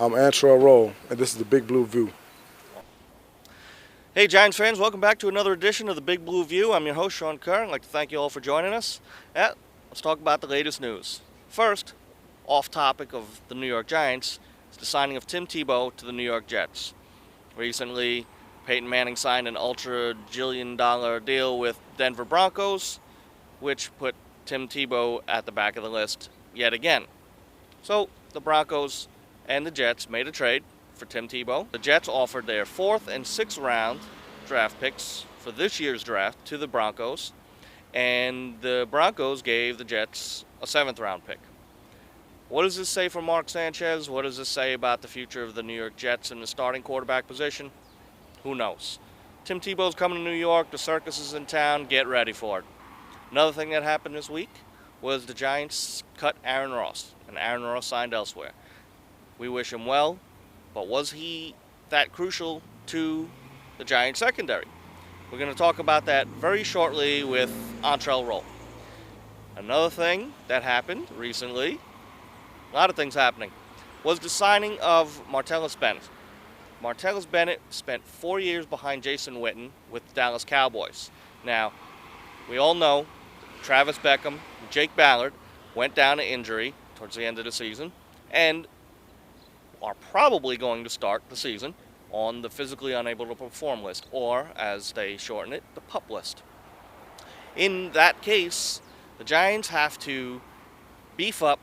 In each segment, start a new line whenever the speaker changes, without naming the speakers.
I'm Antrel Rolle, and this is the Big Blue View.
Hey Giants fans, welcome back to another edition of the Big Blue View. I'm your host, Sean Kerr. I'd like to thank you all for joining us. Let's talk about the latest news. First, off topic of the New York Giants, is the signing of Tim Tebow to the New York Jets. Recently, Peyton Manning signed an ultra-jillion-dollar deal with Denver Broncos, which put Tim Tebow at the back of the list yet again. So, the Broncos and the Jets made a trade for Tim Tebow. The Jets offered their 4th and 6th round draft picks for this year's draft to the Broncos, and the Broncos gave the Jets a 7th round pick. What does this say for Mark Sanchez? What does this say about the future of the New York Jets in the starting quarterback position? Who knows? Tim Tebow's coming to New York. The circus is in town. Get ready for it. Another thing that happened this week was the Giants cut Aaron Ross, and Aaron Ross signed elsewhere. We wish him well. But was he that crucial to the Giants secondary? We're going to talk about that very shortly with Antrel Rolle. Another thing that happened recently, a lot of things happening, was the signing of Martellus Bennett. Martellus Bennett spent 4 years behind Jason Witten with the Dallas Cowboys. Now, we all know Travis Beckham and Jake Ballard went down to injury towards the end of the season, and are probably going to start the season on the physically unable to perform list, or, as they shorten it, the PUP list. In that case, the Giants have to beef up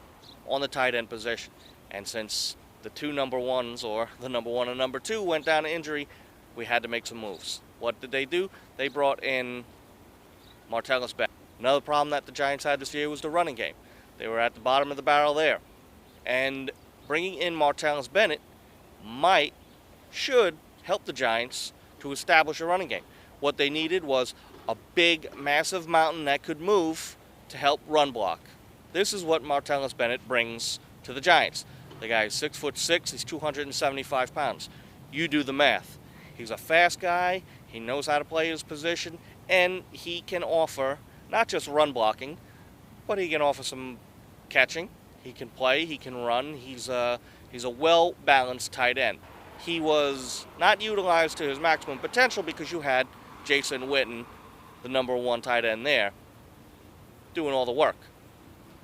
on the tight end position. And since the two number ones, or the number 1 and number 2, went down to injury, we had to make some moves. What did they do? They brought in Martellus Bennett. Another problem that the Giants had this year was the running game. They were at the bottom of the barrel there. And bringing in Martellus Bennett should help the Giants to establish a running game. What they needed was a big, massive mountain that could move to help run block. This is what Martellus Bennett brings to the Giants. The guy is 6'6", he's 275 pounds. You do the math. He's a fast guy, he knows how to play his position, and he can offer not just run blocking, but he can offer some catching. He can play, he can run, he's a well-balanced tight end. He was not utilized to his maximum potential because you had Jason Witten, the number 1 tight end there, doing all the work.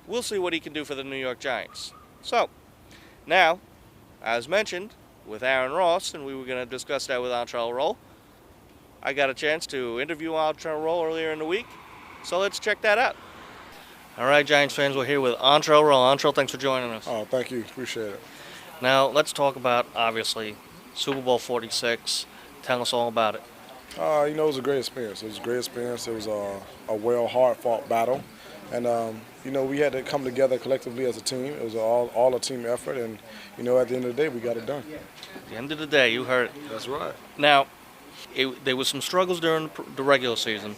We'll see what he can do for the New York Giants. So, now, as mentioned, with Aaron Ross, and we were going to discuss that with Antrel Rolle, I got a chance to interview Antrel Rolle earlier in the week, so let's check that out. All right, Giants fans, we're here with Antrel Rolle. Antrel, thanks for joining us.
Oh, thank you. Appreciate it.
Now, let's talk about, obviously, Super Bowl 46. Tell us all about it.
It was a great experience. It was a great experience. It was a hard-fought battle. And, we had to come together collectively as a team. It was all a team effort. And, at the end of the day, we got it done.
At the end of the day, you heard it.
That's right.
Now, there was some struggles during the regular season.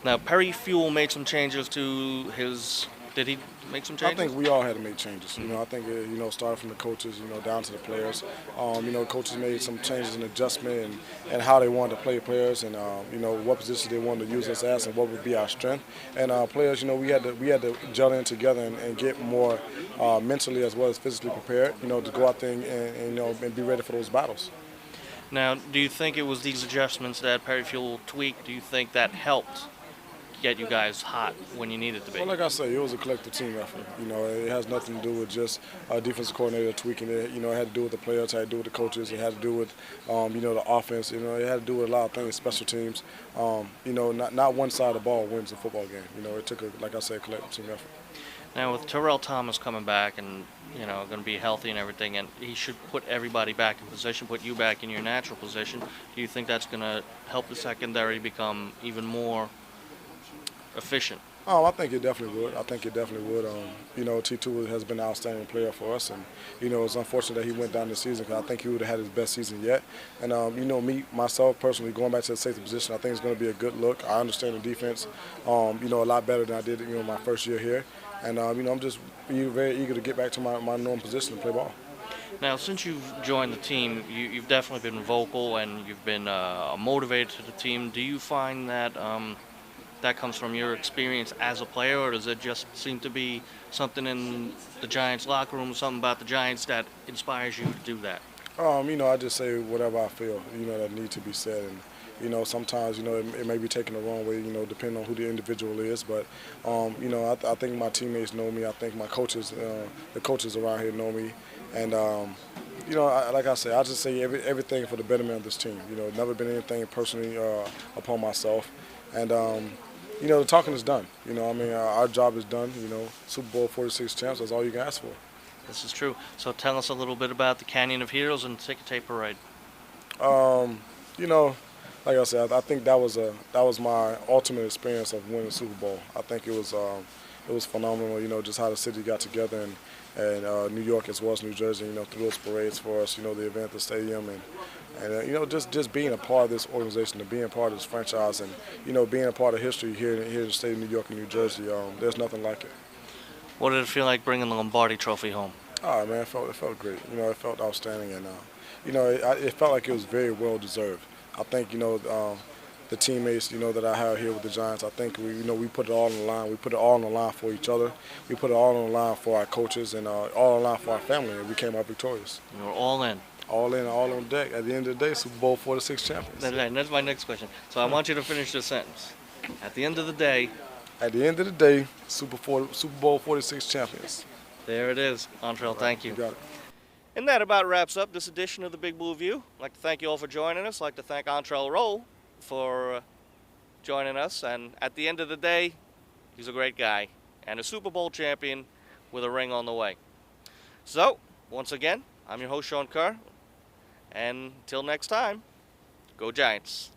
Now, Perry Fuel made some changes to his. Did he make some changes?
I think we all had to make changes. I think starting from the coaches, down to the players. Coaches made some changes in adjustment and how they wanted to play players, and what positions they wanted to use us as, and what would be our strength. And players, we had to gel in together and get more mentally as well as physically prepared. To go out there and be ready for those battles.
Now, do you think it was these adjustments that Perry Fuel tweaked? Do you think that helped get you guys hot when you needed to be?
Well, like I said, it was a collective team effort. It has nothing to do with just a defensive coordinator tweaking it. It had to do with the players, it had to do with the coaches, it had to do with, the offense. It had to do with a lot of things, special teams. Not one side of the ball wins a football game. It took, like I said, a collective team effort.
Now, with Terrell Thomas coming back and, going to be healthy and everything, and he should put everybody back in position, put you back in your natural position, do you think that's going to help the secondary become even more efficient?
Oh, I think it definitely would. T2 has been an outstanding player for us, and it's unfortunate that he went down this season because I think he would have had his best season yet. And myself personally, going back to the safety position, I think it's going to be a good look. I understand the defense, a lot better than I did, my first year here, and I'm just very eager to get back to my normal position and play ball.
Now, since you've joined the team, you've definitely been vocal and you've been motivated to the team. Do you find that that comes from your experience as a player, or does it just seem to be something in the Giants locker room, something about the Giants that inspires you to do that?
I just say whatever I feel, that need to be said. And, sometimes, it may be taken the wrong way, depending on who the individual is. But, I think my teammates know me. I think my coaches, the coaches around here know me. And, like I said, I just say everything for the betterment of this team. Never been anything personally upon myself. And, the talking is done. Our job is done. Super Bowl 46 champs, that's all you can ask for.
This is true. So tell us a little bit about the Canyon of Heroes and the Ticker Tape Parade.
Like I said, I think that was my ultimate experience of winning the Super Bowl. I think it was phenomenal. Just how the city got together and New York as well as New Jersey. Through those parades for us. The event at the stadium and just being a part of this organization, and being a part of this franchise, and being a part of history here in the state of New York and New Jersey. There's nothing like it.
What did it feel like bringing the Lombardi Trophy home?
Oh man, it felt great. It felt outstanding, and it felt like it was very well deserved. I think the teammates that I have here with the Giants. I think we put it all on the line. We put it all on the line for each other. We put it all on the line for our coaches and all on the line for our family, and we came out victorious.
You were all in.
All in, all on deck. At the end of the day, Super Bowl 46 champions.
That's my next question. So I want you to finish this sentence. At the end of the day.
At the end of the day, Super Bowl 46 champions.
There it is. Antrel, thank you.
You got it.
And that about wraps up this edition of the Big Blue View. I'd like to thank you all for joining us. I'd like to thank Antrel Rolle for joining us. And at the end of the day, he's a great guy and a Super Bowl champion with a ring on the way. So, once again, I'm your host, Sean Kerr. And until next time, go Giants.